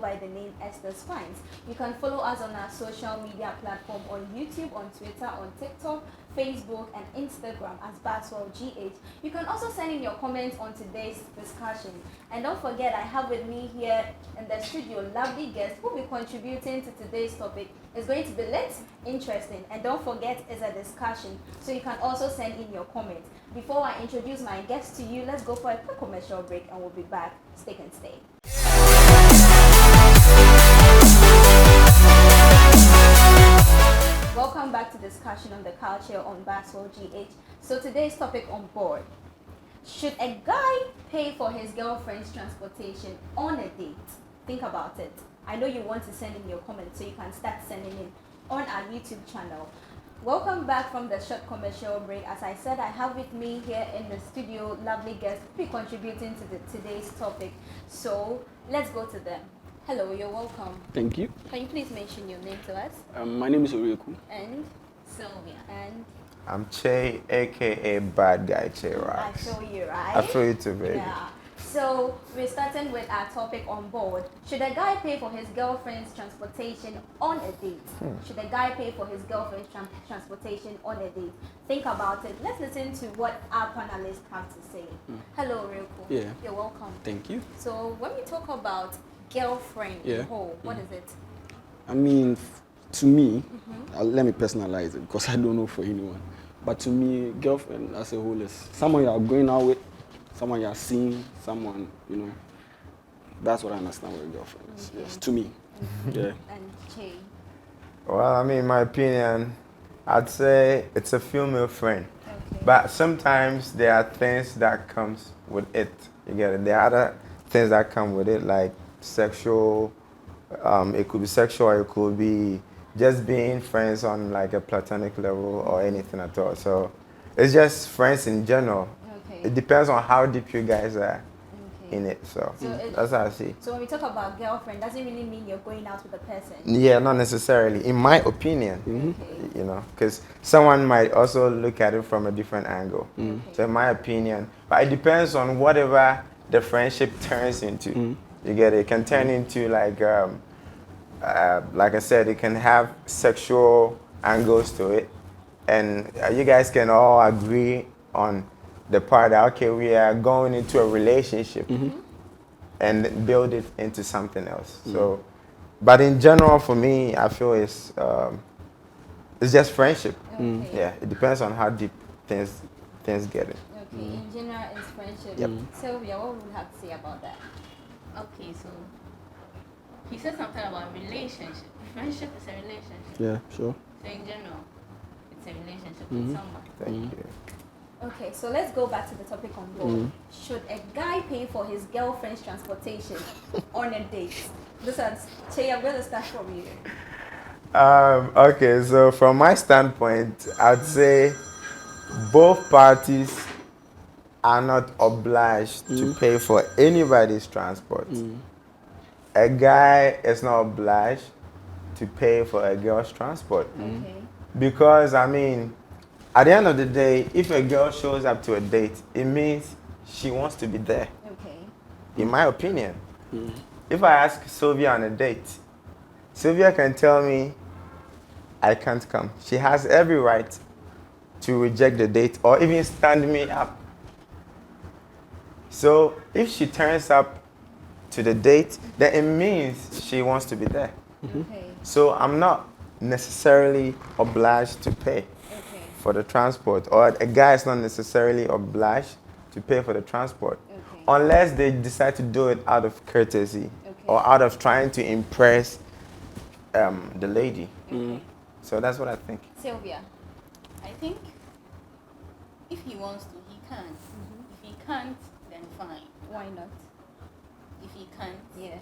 by the name Esther Spines. You can follow us on our social media platform on YouTube, on Twitter, on TikTok, Facebook, and Instagram as Baswell GH. You can also send in your comments on today's discussion. And don't forget, I have with me here in the studio lovely guest who will be contributing to today's topic. It's going to be lit, interesting, and don't forget, it's a discussion. So you can also send in your comments. Before I introduce my guest to you, let's go for a quick commercial break and we'll be back. Stick and stay. Welcome back to discussion on the culture on Baswell GH. So today's topic on board. Should a guy pay for his girlfriend's transportation on a date? Think about it. I know you want to send in your comments, so you can start sending in on our YouTube channel. Welcome back from the short commercial break. As I said, I have with me here in the studio lovely guests who will be contributing to today's topic. So let's go to them. Hello, you're welcome. Thank you. Can you please mention your name to us? My name is Orieku. And Sylvia. and I'm Che, aka Bad Guy Che I Rocks. feel you, right? I feel you too, baby. Yeah. So we're starting with our topic on board. Should a guy pay for his girlfriend's transportation on a date? Should a guy pay for his girlfriend's transportation on a date? Think about it. Let's listen to what our panelists have to say. Hello, Ryoko. Yeah. You're welcome. Thank you. So when we talk about girlfriend in whole, what is it? I mean, to me, let me personalize it because I don't know for anyone. But to me, girlfriend as a whole is someone you are going out with, someone you are seeing, someone, you know. That's what I understand what a girlfriend is. Okay. Yes, to me. Yeah. And Che. Well, I mean, in my opinion, I'd say it's a female friend. Okay. But sometimes there are things that comes with it. You get it? There are other things that come with it, like sexual. It could be sexual. It could be just being friends on like a platonic level or anything at all. So it's just friends in general. Okay. It depends on how deep you guys are Okay. in it. So So that's how I see. So when we talk about girlfriend, doesn't really mean you're going out with a person. Yeah, not necessarily. In my opinion, Okay. you know, because someone might also look at it from a different angle. Okay. So in my opinion, but it depends on whatever the friendship turns into. You get it? It can turn into like I said, it can have sexual angles to it, and you guys can all agree on the part that okay, we are going into a relationship and build it into something else. So, but in general, for me, I feel it's just friendship. Okay. Yeah, it depends on how deep things get it. Okay. In general, it's friendship. Yep. Sylvia, what would you have to say about that? Okay, so he said something about relationship. Friendship is a relationship. Yeah, sure. So in general, it's a relationship with someone. Thank you. Okay, so let's go back to the topic on board. Should a guy pay for his girlfriend's transportation on a date? This is Che, I'm going to start from you. Okay, so from my standpoint, I'd say both parties are not obliged to pay for anybody's transport. A guy is not obliged to pay for a girl's transport. Okay. Because, I mean, at the end of the day, if a girl shows up to a date, it means she wants to be there, Okay. in my opinion. If I ask Sylvia on a date, Sylvia can tell me, I can't come. She has every right to reject the date or even stand me up. So if she turns up to the date, then it means she wants to be there. Okay. So I'm not necessarily obliged to pay Okay. for the transport, or a guy is not necessarily obliged to pay for the transport, Okay. unless they decide to do it out of courtesy Okay. or out of trying to impress the lady. Okay. So that's what I think. Sylvia. I think if he wants to, he can. If he can't, then fine. Why not? If he can't, Yes.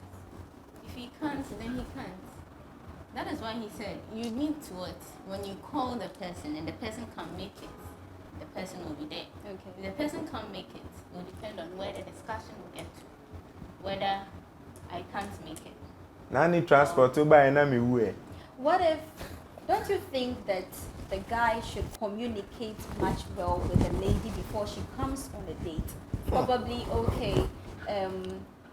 if he can't, then he can't. That is why he said you need to what? When you call the person and the person can't make it, the person will be there. Okay. If the person can't make it, it will depend on where the discussion will get to. Whether I can't make it. Now need transport to buy me way. What if, don't you think that the guy should communicate much well with the lady before she comes on a date? Probably, okay,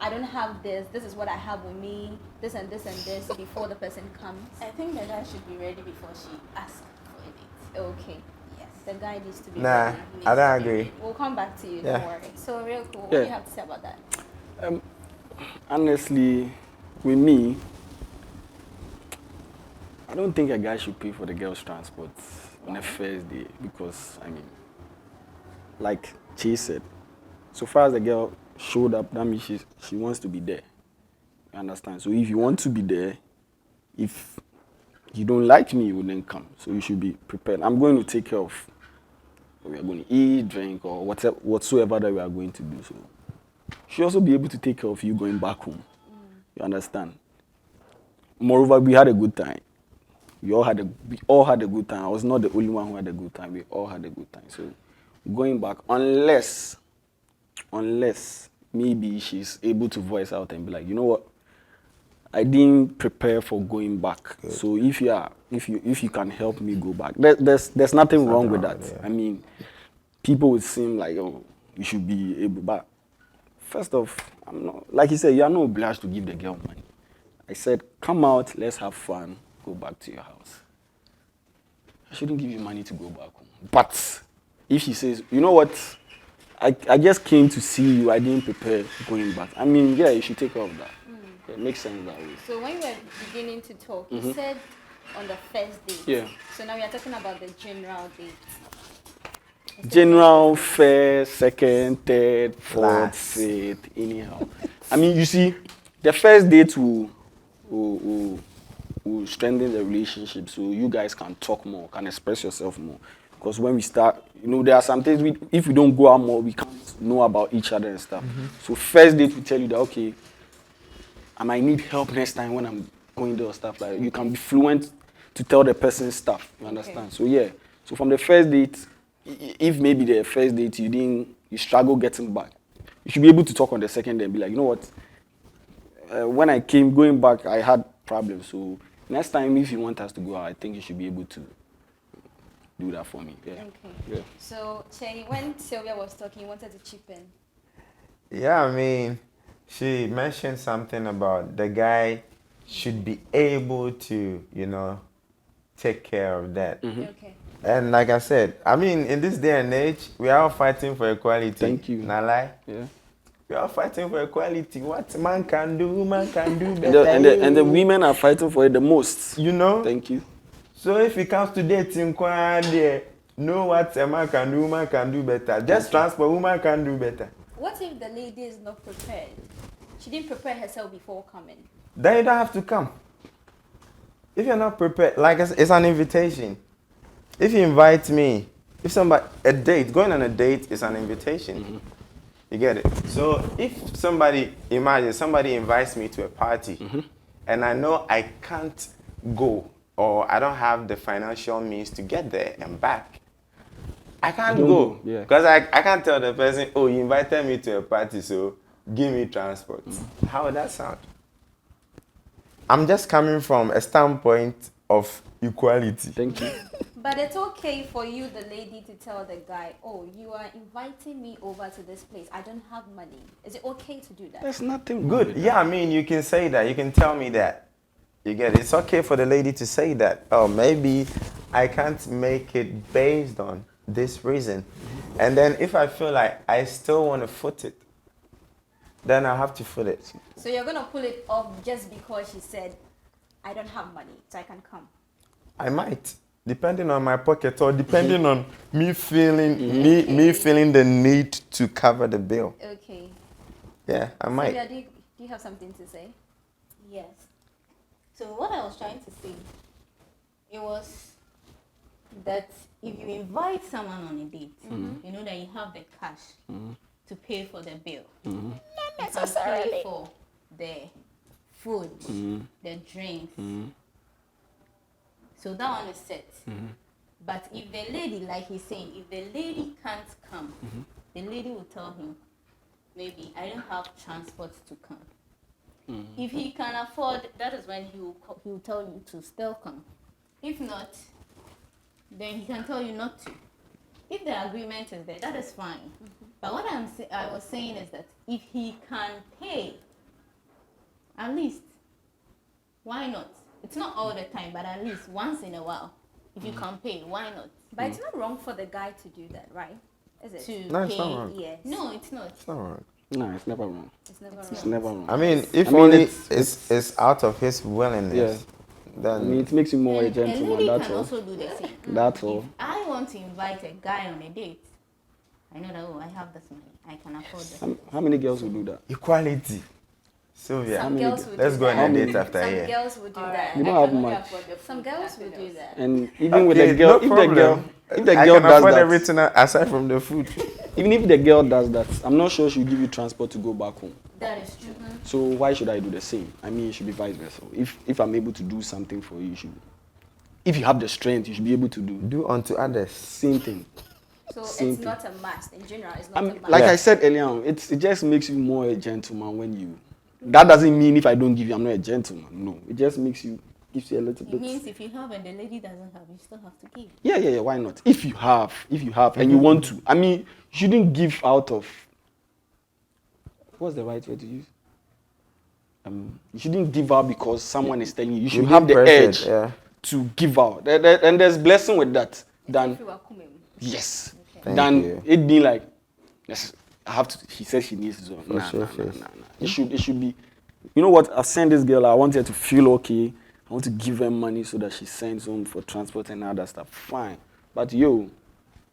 I don't have this. This is what I have with me. This and this and this before the person comes. I think the guy should be ready before she asks for a date. Okay. Yes. The guy needs to be Nah, ready. I don't agree. We'll come back to you. Yeah. Don't worry. So real cool. What Yeah. do you have to say about that? Honestly, with me, I don't think a guy should pay for the girl's transport on the first day because, I mean, like Chase said, so far as the girl showed up, that means she wants to be there. You understand? So if you want to be there, if you don't like me, you wouldn't come. So you should be prepared. I'm going to take care of what we are going to eat, drink, or whatsoever that we are going to do. So she'll also be able to take care of you going back home. You understand? Moreover, we had a good time. We all had a good time. I was not the only one who had a good time. We all had a good time. So going back, unless maybe she's able to voice out and be like, you know what, I didn't prepare for going back. Good. So if you can help me go back, there's nothing wrong with that. Yeah. I mean, people would seem like, oh, you should be able, but first off, I'm not, like you said, you are not obliged to give the girl money. I said, come out, let's have fun, go back to your house. I shouldn't give you money to go back home. But if she says, you know what, I just came to see you, I didn't prepare going back. I mean, yeah, you should take care of that. It makes sense that way. So when you were beginning to talk, you said on the first date. Yeah. So now we are talking about the general date. General, first, second, third, fourth, Last. fifth, anyhow. I mean, you see, the first date will strengthen the relationship so you guys can talk more, can express yourself more. Because when we start, you know, there are some things, if we don't go out more, we can't know about each other and stuff. So first date will tell you that, okay, I might need help next time when I'm going there or stuff like that. You can be fluent to tell the person stuff, you understand? Okay. So yeah, so from the first date, if maybe the first date you struggle getting back, you should be able to talk on the second day and be like, you know what, when I came going back, I had problems. So next time, if you want us to go out, I think you should be able to do that for me. Yeah. Okay. Yeah. So Che, when Sylvia was talking, you wanted to chip in. Yeah, I mean, she mentioned something about the guy should be able to, you know, take care of that. Okay. And like I said, I mean, in this day and age, we are all fighting for equality. Thank you. Not lie. Yeah. We are fighting for equality. What man can do, woman can do better. And the women are fighting for it the most. You know? Thank you. So if it comes to dating, know what a man can do, woman can do better. Just transport, woman can do better. What if the lady is not prepared? She didn't prepare herself before coming. Then you don't have to come. If you're not prepared, like it's an invitation. If you invite me, going on a date is an invitation. You get it? So if somebody invites me to a party and I know I can't go or I don't have the financial means to get there and back, I can't go. Because I can't tell the person, oh, you invited me to a party, so give me transport. How would that sound? I'm just coming from a standpoint of equality. Thank you. But it's okay for you, the lady, to tell the guy, oh, you are inviting me over to this place. I don't have money. Is it okay to do that? There's nothing Good. wrong with Yeah, I mean, you can say that. You can tell me that. You get it? It's okay for the lady to say that. Oh, maybe I can't make it based on this reason. And then if I feel like I still want to foot it, then I have to foot it. So you're going to pull it off just because she said, I don't have money, so I can come. I might, depending on my pocket or depending on me feeling me feeling the need to cover the bill. Okay. Yeah, I might. Sylvia, do you have something to say? Yes. So what I was trying to say, it was that if you invite someone on a date, you know that you have the cash to pay for the bill. Not necessarily. Pay for the food, the drinks. So that one is set. But if the lady, like he's saying, if the lady can't come, the lady will tell him, maybe I don't have transport to come. If he can afford, that is when he will tell you to still come. If not, then he can tell you not to. If the agreement is there, that is fine. But what I was saying is that if he can pay At least. Why not? It's not all the time, but at least once in a while. If you can pay, why not? But it's not wrong for the guy to do that, right? Is it? To No, pay. it's not wrong. Yes. No, it's not. It's not wrong. No, it's never wrong. It's never It's wrong. never wrong. I mean, if I mean, only it's- it's out of his willingness, I then mean, it makes you more a And a gentleman. lady That's can all. also do the same. That's all. If I want to invite a guy on a date, I know that, oh, I have this money. I can afford this. How many girls will do that? equality. Sylvia, Some girls would let's do go on that. a date after Some here. girls would do that. You don't have much. Some girls would do that. And even with Okay, the girl, no if the problem. girl, if the I girl can does afford that, everything aside from the food. even if the girl does that, I'm not sure she'll give you transport to go back home. That is true. So why should I do the same? I mean, it should be vice versa. If I'm able to do something for you, you should. If you have the strength, you should be able to do Do unto others. same thing. So Same it's thing. not a must. In general, it's I not a mean, must. like Yeah. I said earlier on, it just makes you more a gentleman when you. That doesn't mean if I don't give you, I'm not a gentleman. No, it just gives you a little It bit. means if you have and the lady doesn't have, you still have to give. Yeah. Why not? If you have, and you want to. I mean, you shouldn't give out of. What's the right word to use? You shouldn't give out because someone is telling you. You should You're have the being edge pressured, yeah. to give out. And there's blessing with that. Than If you are kumem. yes. Thank Than you. it being like, yes, I have to. He said she needs to. For sure, yes. It should be. You know what? I've sent this girl. I want her to feel okay. I want to give her money so that she sends home for transport and other stuff. Fine. But yo,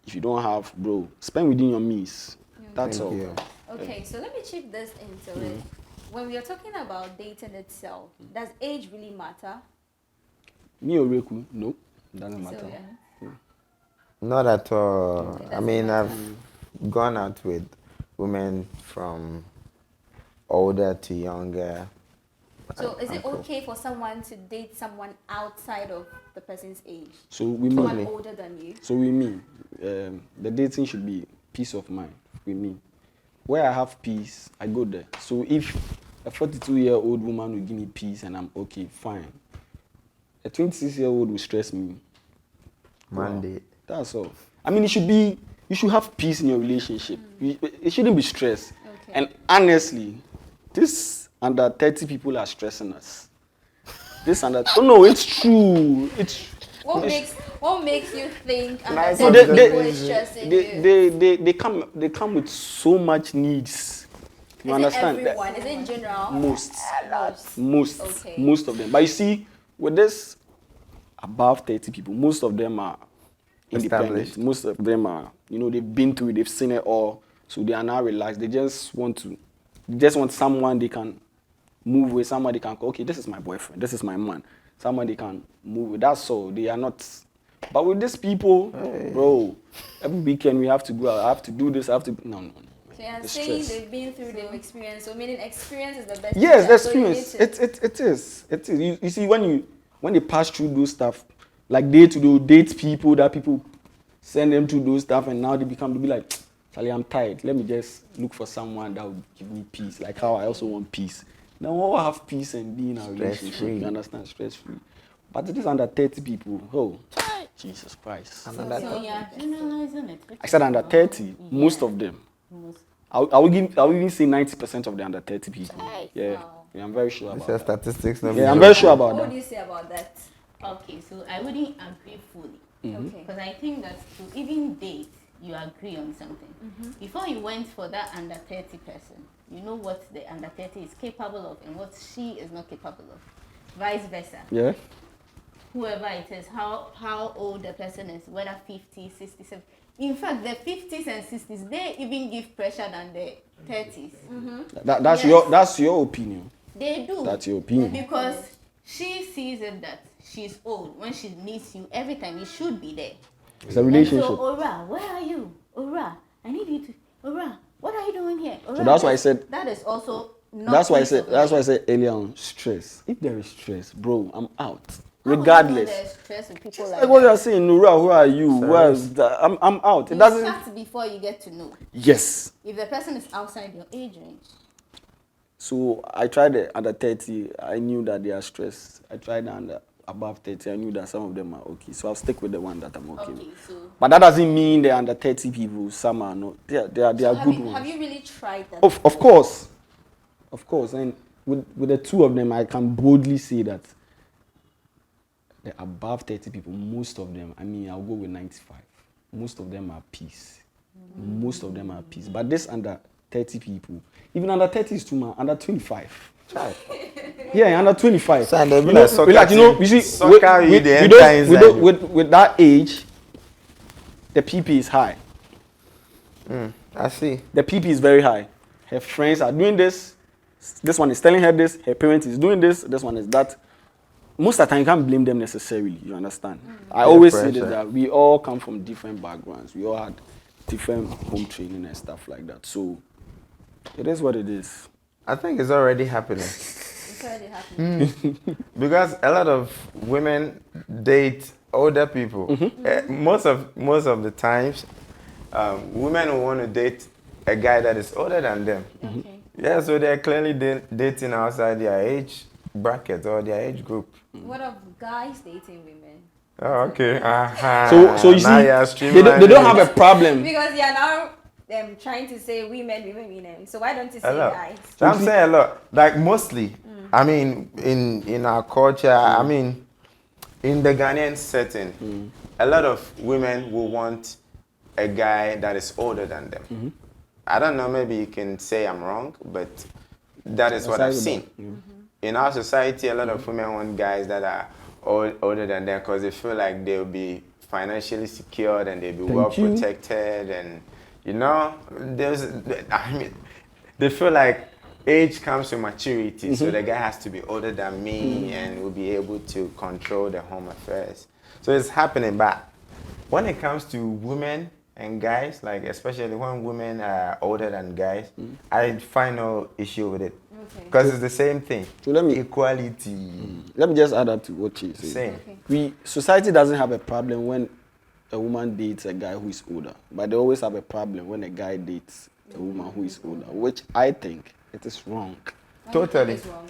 if you don't have, bro, spend within your means. That's Thank all. you. Okay, so let me chip this into it. When we are talking about dating itself, does age really matter? Me or Reku? No, doesn't matter. So, yeah. Not at all. It I doesn't mean, matter. I've gone out with women from older to younger. So is it I'm okay for someone to date someone outside of the person's age? So we Someone mean. older than you? So we mean the dating should be peace of mind. We mean where I have peace, I go there. So if a 42-year-old woman will give me peace and I'm okay, fine. A 26-year-old will stress me. Monday. That's all. I mean, you should have peace in your relationship. It shouldn't be stress. Okay. And honestly, this under 30 people are stressing us. This under oh no, it's true. What makes you think Nice So under they, people is stressing you? they come with so much needs. You Is understand? it everyone? Is it in general? Most Okay. most of them. But you see, with this above 30 people, most of them are independent. Established. Most of them are, they've been through it, they've seen it all, so they are now relaxed. They just want someone they can move with, someone they can call, okay, this is my boyfriend, this is my man, someone they can move with. That's all. They are not. But with these people, bro, every weekend we have to go out, I have to do this, I have to. No. So you're It's saying stress. they've been through, they've experienced. So meaning experience is the best. Yes, teacher. the So you need experience. to- It is. It is. You see, when they pass through those stuff, like day to day, date people, that people send them through those stuff, and now they be like, Charlie, I'm tired. Let me just look for someone that will give me peace. Like how I also want peace. Now we all have peace and be in a relationship. Stress-free. You understand? Stress free. But it is under 30 people. Oh, Jesus Christ. So you're generalizing it. I said under 30. Most of them. Most. I will even say 90% of the under 30 people. Right. Yeah. Wow. Yeah, I'm very sure It's about a that. statistics. No Yeah, I'm very sure about What that. do you say about that? Okay, so I wouldn't agree fully. Okay. Because I think that to even date, you agree on something. Before you went for that under 30 person, you know what the under 30 is capable of and what she is not capable of. Vice versa. Yeah. Whoever it is, how old the person is, whether 50, 60, 70. In fact, the 50s and 60s, they even give pressure than the 30s. That's Yes. that's your opinion. They do. That's your opinion. Because she sees it that she's old. When she needs you, every time you should be there. It's a And relationship. so, Ora, where are you? Ora, I need you to. Ora, what are you doing here? Ora, So that's why I said- that is also not. That's why I peace said. of That's why I mind. said earlier on. Stress. If there is stress, bro, I'm out. How would you know Regardless. there's stress with people Like like what that? you're saying, Nura, who are you? Sorry. Where's that? I'm out. It You doesn't. start before you get to know. Yes. If the person is outside your age range, So I tried the under 30. I knew that they are stressed. I tried the under above 30. I knew that some of them are okay. So I'll stick with the one that I'm okay with. okay, so But that doesn't mean the under 30 people. Some are not. They are So good have ones. you really tried that? Of course, and with the two of them, I can boldly say that the above 30 people, most of them, I mean, I'll go with 95. Most of them are peace. Most of them are peace. But this under 30 people, even under 30 is too much. Under 25. Child. Yeah, under 25. So, and they be You know, like soccer like, you know, team. you see, Soccer, you the enter inside. with that age, the PP is high. I see. The PP is very high. Her friends are doing this. This one is telling her this. Her parents is doing this. This one is that. Most of the time, you can't blame them necessarily. You understand? I always say this, that we all come from different backgrounds. We all had different home training and stuff like that. So it is what it is. I think it's already happening. It's already happening. Because a lot of women date older people. Most of the times, women will want to date a guy that is older than them. Okay. Yeah, so they're clearly dating outside their age bracket or their age group. What of guys dating women? Oh, okay. So you Now see, you're they don't have a problem. Because you are now trying to say women. So why don't you say a lot. guys? So I'm saying a lot. Like mostly, I mean, in our culture, I mean, in the Ghanaian setting, a lot of women will want a guy that is older than them. I don't know, maybe you can say I'm wrong, but that is what I've seen. In our society, a lot of women want guys that are older than them because they feel like they'll be financially secured and they'll be well protected, and you know, they feel like age comes with maturity, so the guy has to be older than me and will be able to control the home affairs. So it's happening, but when it comes to women and guys, like especially when women are older than guys, I find no issue with it. Because it's the same thing. So let me equality. Let me just add up to what she said. Same. Society doesn't have a problem when a woman dates a guy who is older, but they always have a problem when a guy dates a woman who is older, which I think it is wrong. Totally. It's wrong.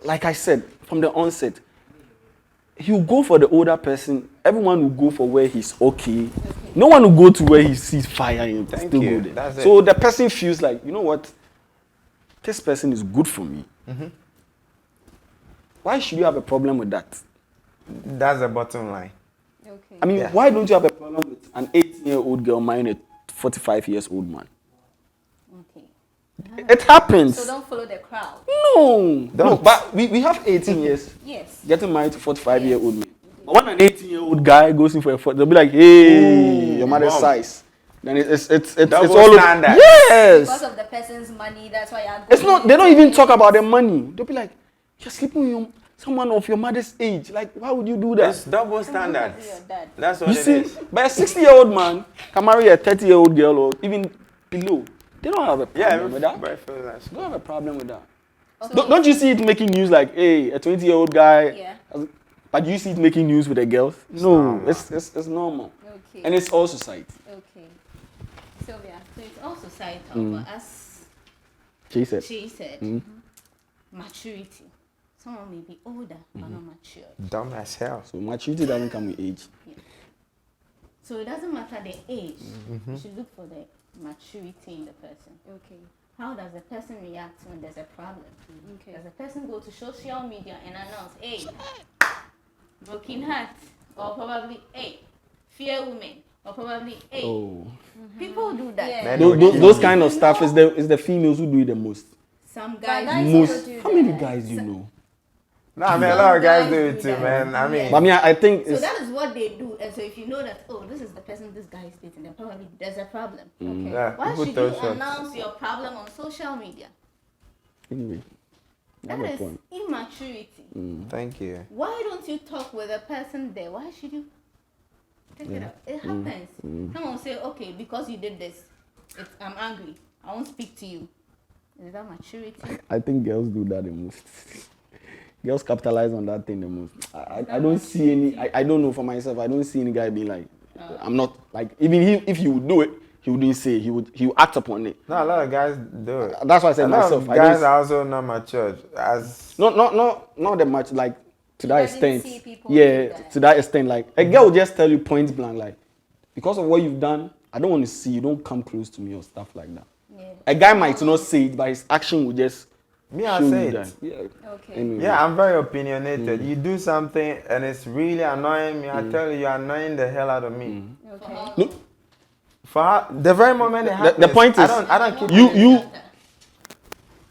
Like I said from the onset, you go for the older person. Everyone will go for where he's okay. No one will go to where he sees fire and Thank still you. go there. That's So it. the person feels like, you know what, this person is good for me. Why should you have a problem with that? That's the bottom line. Okay. I mean, Yeah. why don't you have a problem with an 18-year-old girl marrying a 45-year-old man? Okay. It happens. So don't follow the crowd. No, but we have 18 years Yes. getting married to 45-year-old men. But when an 18-year-old guy goes in for a 40, they'll be like, hey, your mother's mom. size. Then it's Double all standard. Yes. Because of the person's money, that's why you're going. It's not. They don't even talk about the money. They'll be like, you're sleeping with someone of your mother's age. Like, why would you do that? It's double standards. Your dad. That's what You it see, is. but a 60-year-old man can marry a 30-year-old girl or even below. They don't have a problem with that. but feel that's They don't have a problem with that. Okay. Don't you see it making news like, hey, a 20-year-old guy? Yeah. But you see it making news with the girls? No, normal. it's normal. Okay. And it's all society. Okay. Sylvia. So it's all societal, but as She said. she said, maturity. Someone may be older but not mature. dumb as hell. So maturity doesn't come with age. So it doesn't matter the age. You should look for the maturity in the person. Okay. How does the person react when there's a problem? Okay. Does the person go to social media and announce, hey, broken heart, or probably, hey, fear women, or probably, hey, Oh. people do that. Yeah. Those kind of stuff is the females who do it the most. Some Guys guys, also Most. do How many that. guys do you know? No, I mean, a lot of guys do it do too, that. man. I mean, But I mean, I think so it's that is what they do. And so if you know that, oh, this is the person this guy is dating, then probably there's a problem. Okay. yeah, Why people should throw you shots. announce your problem on social media? anyway. That Have a is point. immaturity. Thank you. Why don't you talk with a person there? Why should you take it up? It happens. Someone will say, okay, because you did this, I'm angry. I won't speak to you. Is that maturity? I think girls do that the most. Girls capitalize on that thing the most. I don't see any. I don't know for myself. I don't see any guy being like, I'm not like. Even if he would do it, he wouldn't say. He would act upon it. No, a lot of guys do it. That's why I said A lot myself. of I guys don't. are also not matured. As Not that much. Like to that doesn't extent. see people do Yeah, that. to that extent. Like a girl will just tell you point blank, like, because of what you've done, I don't want to see you. Don't come close to me or stuff like that. Yeah. A guy might not say it, but his action will just Me, I show say you it. that. Yeah. Okay. Anyway. Yeah, I'm very opinionated. You do something and it's really annoying me. I tell you, you're annoying the hell out of me. Okay. No, For the very moment it happens, the point is, I don't keep you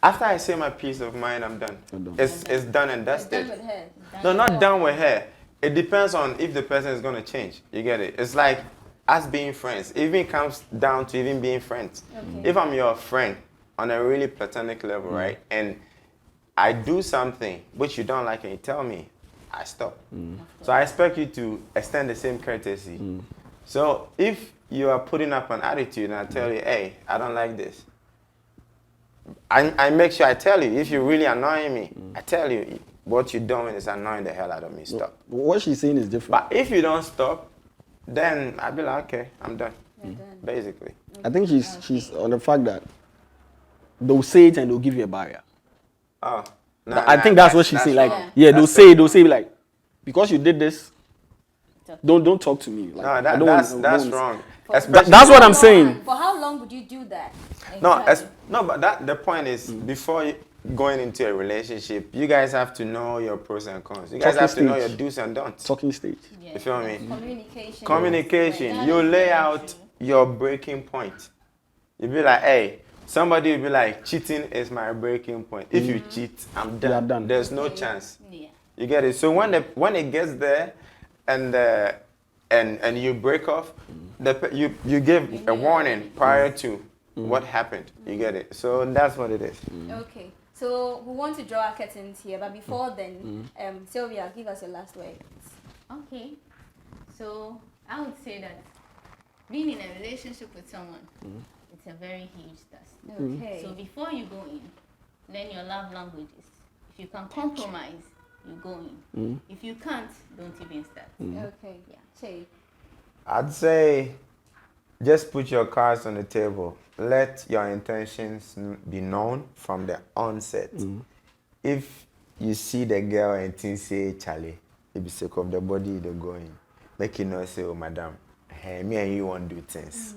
After I say my peace of mind, I'm done. I'm done. It's done and It's dusted. done with her. No, not done with her. It depends on if the person is gonna change. You get it? It's like us being friends. It even comes down to even being friends. Okay. If I'm your friend on a really platonic level, right, and I do something which you don't like and you tell me, I stop. So I expect you to extend the same courtesy. So if you are putting up an attitude and I tell you, hey, I don't like this, I make sure I tell you. If you're really annoying me, I tell you, what you're doing is annoying the hell out of me. Stop. what she's saying is different. But if you don't stop, then I'll be like, okay, I'm done. You're done. Basically. I think she's on the fact that they'll say it and they'll give you a barrier. Oh. I think that's what she's saying. Like, wrong. yeah, they'll say like, because you did this, don't talk to me. Like, No, I that, don't that's want- that's don't- wrong. That's what I'm saying. For how long would you do that? No, Exactly. no, but that the point is before going into a relationship, you guys have to know your pros and cons. You guys Talking have to know stage. your do's and don'ts. Talking stage. Yeah. You feel me? Communication. Communication. That You is lay very out true. your breaking point. You be like, hey, somebody will be like, cheating is my breaking point. If you cheat, I'm done. You are done. There's no chance. Yeah. You get it? So when it gets there and you break off, you give a warning prior to what happened. You get it? So that's what it is. Okay. So we want to draw our curtains here, but before then, Sylvia, give us your last words. Okay. So I would say that being in a relationship with someone, it's a very huge task. Okay. So before you go in, learn your love languages. If you can compromise, you go in. If you can't, don't even start. Okay. Yeah. Shay. I'd say just put your cards on the table. Let your intentions be known from the onset. If you see the girl and think say, Charlie, if you sick of the body, they're going. Make you know, say, oh, madam, hey, me and you won't do things.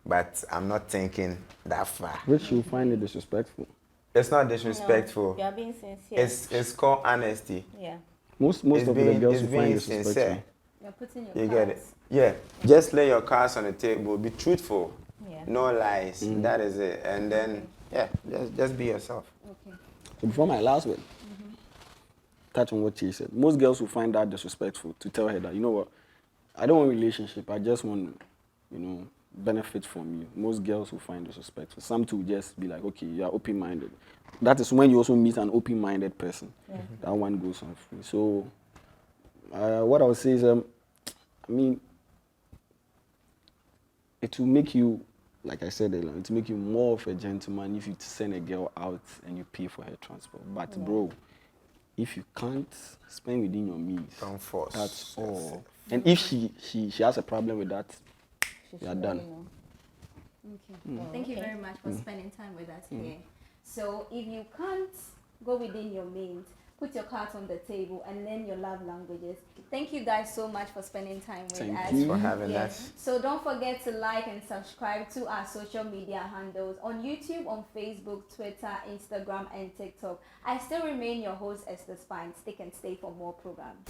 But I'm not thinking that far. Which you find it disrespectful. It's not disrespectful. You are being sincere. It's called honesty. Yeah. Most It's of the being- girls it's you find being disrespectful. sincere. You're putting your You cards. get it? Yeah. Just lay your cards on the table. Be truthful. Yeah. No lies. That is it. And then, yeah, just be yourself. Okay. So before my last word, touch on what she said. Most girls will find that disrespectful to tell her that, you know what, I don't want a relationship. I just want, benefit from you. Most girls will find disrespectful. Some to just be like, okay, you are open-minded. That is when you also meet an open-minded person. That one goes on free. So what I would say is, it will make you, like I said earlier, it will make you more of a gentleman if you send a girl out and you pay for her transport. But bro, if you can't spend within your means, Don't force. that's all. And if she has a problem with that, you are done. Okay. Thank you very much for spending time with us here. So if you can't go within your means, put your cards on the table and learn your love languages. Thank you guys so much for spending time with Thank us. you. For having Yes. us. So don't forget to like and subscribe to our social media handles on YouTube, on Facebook, Twitter, Instagram, and TikTok. I still remain your host, Esther Spine. Stick and stay for more programs.